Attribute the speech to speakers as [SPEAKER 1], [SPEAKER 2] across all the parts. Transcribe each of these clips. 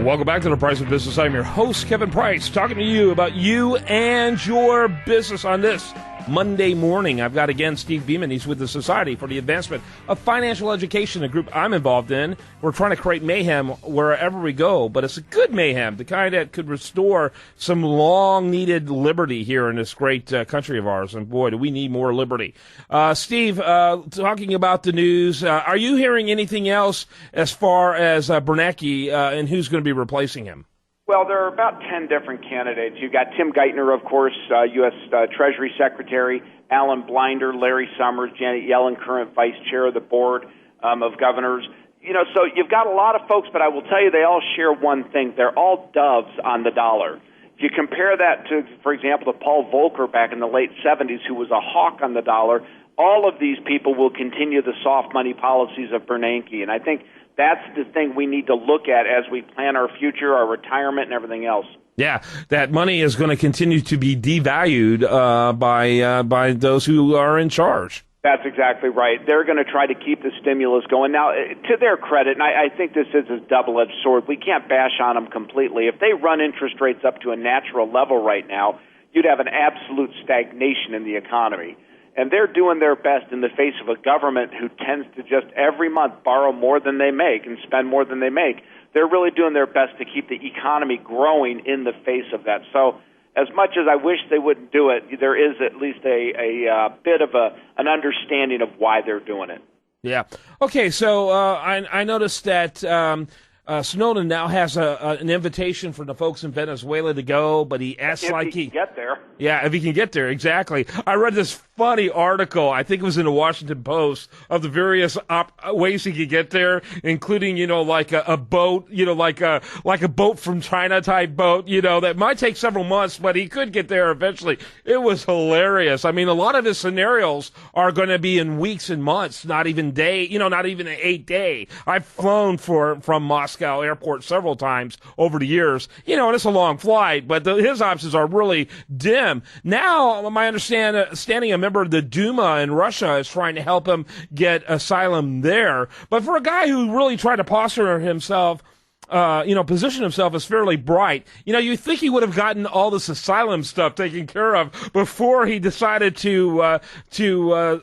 [SPEAKER 1] Welcome back to The Price of Business. I'm your host, Kevin Price, talking to you about you and your business on this Monday morning. I've got, again, Steve Beaman. He's with the Society for the Advancement of Financial Education, a group I'm involved in. We're trying to create mayhem wherever we go, but it's a good mayhem, the kind that could restore some long-needed liberty here in this great country of ours. And, boy, do we need more liberty. Steve, talking about the news, are you hearing anything else as far as Bernanke and who's going to be replacing him?
[SPEAKER 2] Well, there are about 10 different candidates. You've got Tim Geithner, of course, U.S. Treasury Secretary, Alan Blinder, Larry Summers, Janet Yellen, current Vice Chair of the Board of Governors. You know, so you've got a lot of folks, but I will tell you they all share one thing. They're all doves on the dollar. If you compare that to, for example, to Paul Volcker back in the late 70s, who was a hawk on the dollar, all of these people will continue the soft money policies of Bernanke. And I think that's the thing we need to look at as we plan our future, our retirement, and everything else.
[SPEAKER 1] Yeah, that money is going to continue to be devalued by those who are in charge.
[SPEAKER 2] That's exactly right. They're going to try to keep the stimulus going. Now, to their credit, and I think this is a double-edged sword, we can't bash on them completely. If they run interest rates up to a natural level right now, you'd have an absolute stagnation in the economy. And they're doing their best in the face of a government who tends to just every month borrow more than they make and spend more than they make. They're really doing their best to keep the economy growing in the face of that. So as much as I wish they wouldn't do it, there is at least a bit of an understanding of why they're doing it.
[SPEAKER 1] Yeah. Okay, so I noticed that Snowden now has an invitation for the folks in Venezuela to go, but he asks
[SPEAKER 2] if he can get there.
[SPEAKER 1] Yeah, if he can get there, exactly. I read this funny article, I think it was in the Washington Post, of the various ways he could get there, including, like a boat, like a boat from China type boat, that might take several months, but he could get there eventually. It was hilarious. I mean, a lot of his scenarios are going to be in weeks and months, not even not even an 8-day. I've flown from Moscow airport several times over the years, and it's a long flight, but his options are really dim. Now, my understanding, a member of the Duma in Russia is trying to help him get asylum there. But for a guy who really tried to posture himself, position himself as fairly bright, you think he would have gotten all this asylum stuff taken care of before he decided to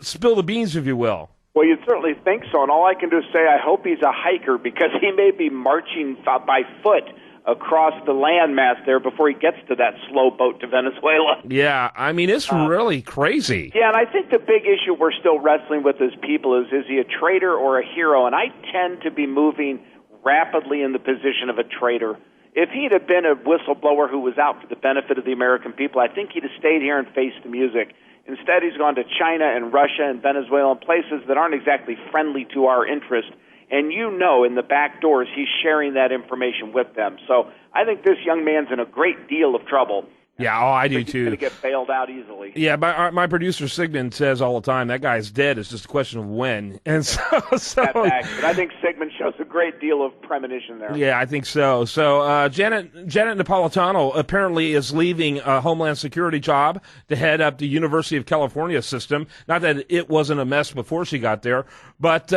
[SPEAKER 1] spill the beans, if you will.
[SPEAKER 2] Well, you'd certainly think so, and all I can do is say I hope he's a hiker, because he may be marching by foot across the landmass there before he gets to that slow boat to Venezuela.
[SPEAKER 1] Yeah, I mean, it's really crazy.
[SPEAKER 2] Yeah, and I think the big issue we're still wrestling with as people is he a traitor or a hero? And I tend to be moving rapidly in the position of a traitor. If he'd have been a whistleblower who was out for the benefit of the American people, I think he'd have stayed here and faced the music. Instead, he's gone to China and Russia and Venezuela and places that aren't exactly friendly to our interest. And in the back doors, he's sharing that information with them. So I think this young man's in a great deal of trouble.
[SPEAKER 1] Yeah, I do too.
[SPEAKER 2] He's going to get bailed out easily.
[SPEAKER 1] Yeah, my producer Sigmund says all the time that guy's dead. It's just a question of when. And so
[SPEAKER 2] That's accurate. I think Sigmund shows a great deal of premonition there.
[SPEAKER 1] Yeah, I think so. So Janet Napolitano apparently is leaving a Homeland Security job to head up the University of California system. Not that it wasn't a mess before she got there, but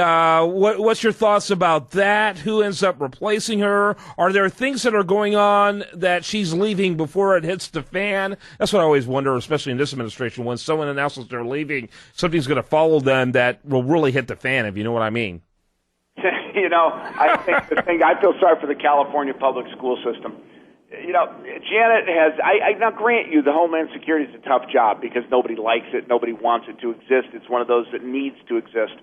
[SPEAKER 1] what's your thoughts about that? Who ends up replacing her? Are there things that are going on that she's leaving before it hits the fan? That's what I always wonder, especially in this administration, when someone announces they're leaving, something's going to follow them that will really hit the fan, if you know what I mean.
[SPEAKER 2] I think I feel sorry for the California public school system. Janet has, I now grant you, the Homeland Security is a tough job because nobody likes it, nobody wants it to exist. It's one of those that needs to exist.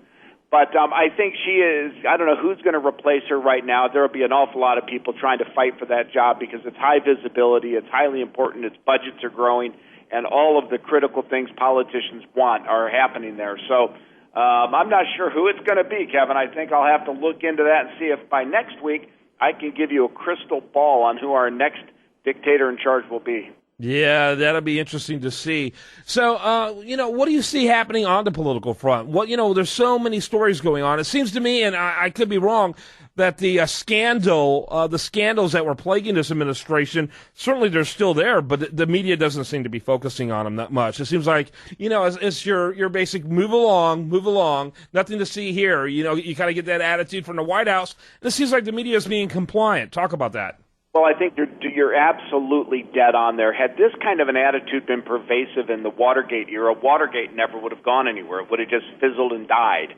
[SPEAKER 2] But I think she is, I don't know who's going to replace her right now. There will be an awful lot of people trying to fight for that job because it's high visibility, it's highly important, its budgets are growing, and all of the critical things politicians want are happening there. So I'm not sure who it's going to be, Kevin. I think I'll have to look into that and see if by next week I can give you a crystal ball on who our next dictator in charge will be.
[SPEAKER 1] Yeah, that'll be interesting to see. So, what do you see happening on the political front? There's so many stories going on. It seems to me, and I could be wrong, that the scandals that were plaguing this administration, certainly they're still there, but the media doesn't seem to be focusing on them that much. It seems like, it's your basic move along, nothing to see here. You kind of get that attitude from the White House, and it seems like the media is being compliant. Talk about that.
[SPEAKER 2] Well, I think you're absolutely dead on there. Had this kind of an attitude been pervasive in the Watergate era, Watergate never would have gone anywhere. It would have just fizzled and died.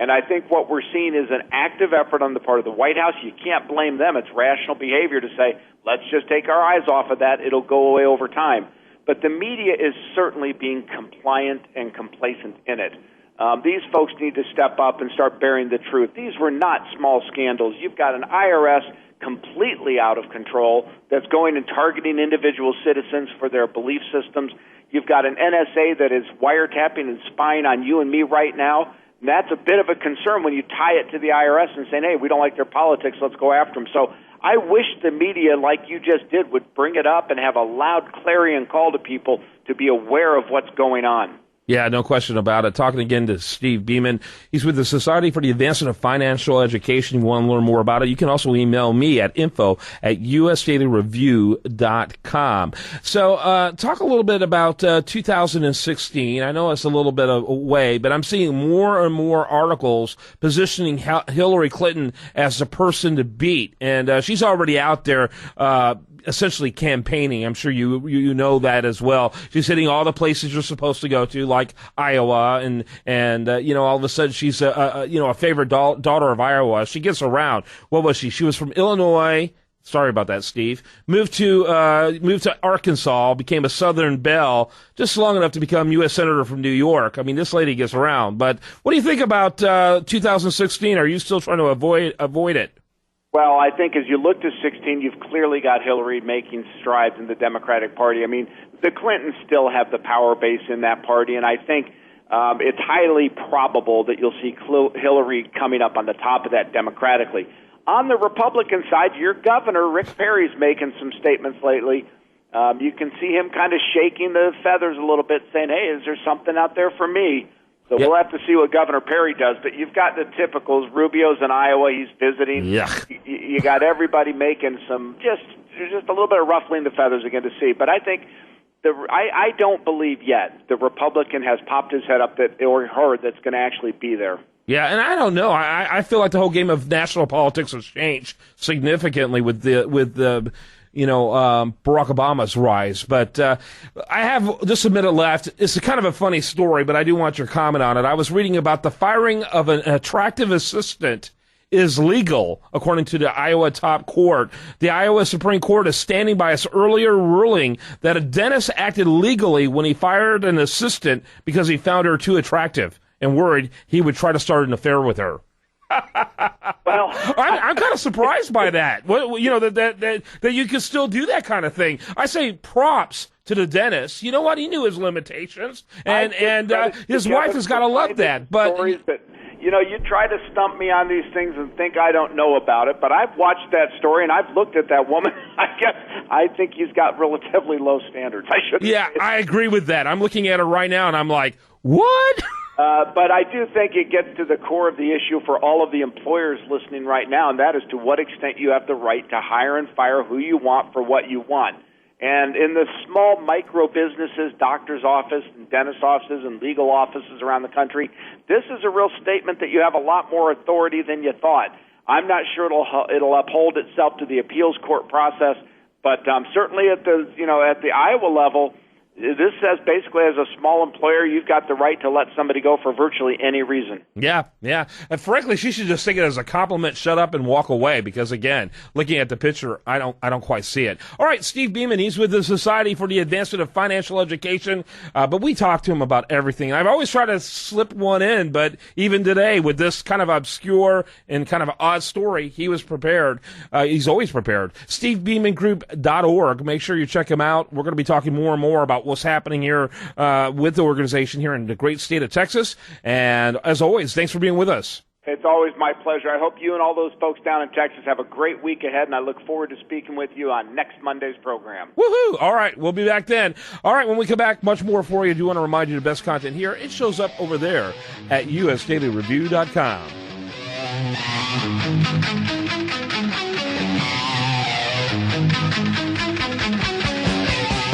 [SPEAKER 2] And I think what we're seeing is an active effort on the part of the White House. You can't blame them. It's rational behavior to say, let's just take our eyes off of that. It'll go away over time. But the media is certainly being compliant and complacent in it. These folks need to step up and start bearing the truth. These were not small scandals. You've got an IRS completely out of control that's going and targeting individual citizens for their belief systems. You've got an NSA that is wiretapping and spying on you and me right now. And that's a bit of a concern when you tie it to the IRS and say, hey, we don't like their politics, let's go after them. So I wish the media, like you just did, would bring it up and have a loud clarion call to people to be aware of what's going on.
[SPEAKER 1] Yeah, no question about it. Talking again to Steve Beaman. He's with the Society for the Advancement of Financial Education. You want to learn more about it, you can also email me at info@usdailyreview.com. So talk a little bit about 2016. I know it's a little bit away, but I'm seeing more and more articles positioning Hillary Clinton as the person to beat. And she's already out there essentially campaigning. I'm sure you know that as well. She's hitting all the places you're supposed to go to, like Iowa, and all of a sudden she's a favorite daughter of Iowa. She gets around. What was she? She was from Illinois. Sorry about that, Steve. Moved to Arkansas, became a Southern belle, just long enough to become U.S. Senator from New York. I mean, this lady gets around. But what do you think about 2016? Are you still trying to avoid it?
[SPEAKER 2] Well, I think as you look to 16, you've clearly got Hillary making strides in the Democratic Party. I mean, the Clintons still have the power base in that party, and I think it's highly probable that you'll see Hillary coming up on the top of that democratically. On the Republican side, your governor, Rick Perry's making some statements lately. You can see him kind of shaking the feathers a little bit, saying, hey, is there something out there for me? So We'll have to see what Governor Perry does. But you've got the typicals. Rubio's in Iowa. He's visiting. You got everybody making some just a little bit of ruffling the feathers again to see. But I think I don't believe yet the Republican has popped his head up that's going to actually be there.
[SPEAKER 1] Yeah, and I don't know. I feel like the whole game of national politics has changed significantly with the Barack Obama's rise. But I have just a minute left. It's kind of a funny story, but I do want your comment on it. I was reading about the firing of an attractive assistant is legal, according to the Iowa top court. The Iowa Supreme Court is standing by its earlier ruling that a dentist acted legally when he fired an assistant because he found her too attractive and worried he would try to start an affair with her.
[SPEAKER 2] Well,
[SPEAKER 1] I'm kind of surprised by that. That you can still do that kind of thing. I say props to the dentist. You know what? He knew his limitations, and his wife has got to love that. But
[SPEAKER 2] you try to stump me on these things and think I don't know about it. But I've watched that story and I've looked at that woman. I think he's got relatively low standards.
[SPEAKER 1] I agree with that. I'm looking at her right now and I'm like, what?
[SPEAKER 2] But I do think it gets to the core of the issue for all of the employers listening right now, and that is to what extent you have the right to hire and fire who you want for what you want. And in the small micro businesses, doctor's office and dentist offices and legal offices around the country, this is a real statement that you have a lot more authority than you thought. I'm not sure it'll uphold itself to the appeals court process, but certainly at the Iowa level, this says basically as a small employer, you've got the right to let somebody go for virtually any reason.
[SPEAKER 1] Yeah. And frankly, she should just take it as a compliment, shut up, and walk away. Because again, looking at the picture, I don't quite see it. All right, Steve Beaman, he's with the Society for the Advancement of Financial Education, but we talked to him about everything. And I've always tried to slip one in, but even today with this kind of obscure and kind of odd story, he was prepared. He's always prepared. SteveBeamanGroup.org. Make sure you check him out. We're going to be talking more and more about what's happening here with the organization here in the great state of Texas. And as always, thanks for being with us.
[SPEAKER 2] It's always my pleasure. I hope you and all those folks down in Texas have a great week ahead, and I look forward to speaking with you on next Monday's program.
[SPEAKER 1] Woohoo! All right, we'll be back then. All right, when we come back, much more for you. I do want to remind you the best content here. It shows up over there at usdailyreview.com.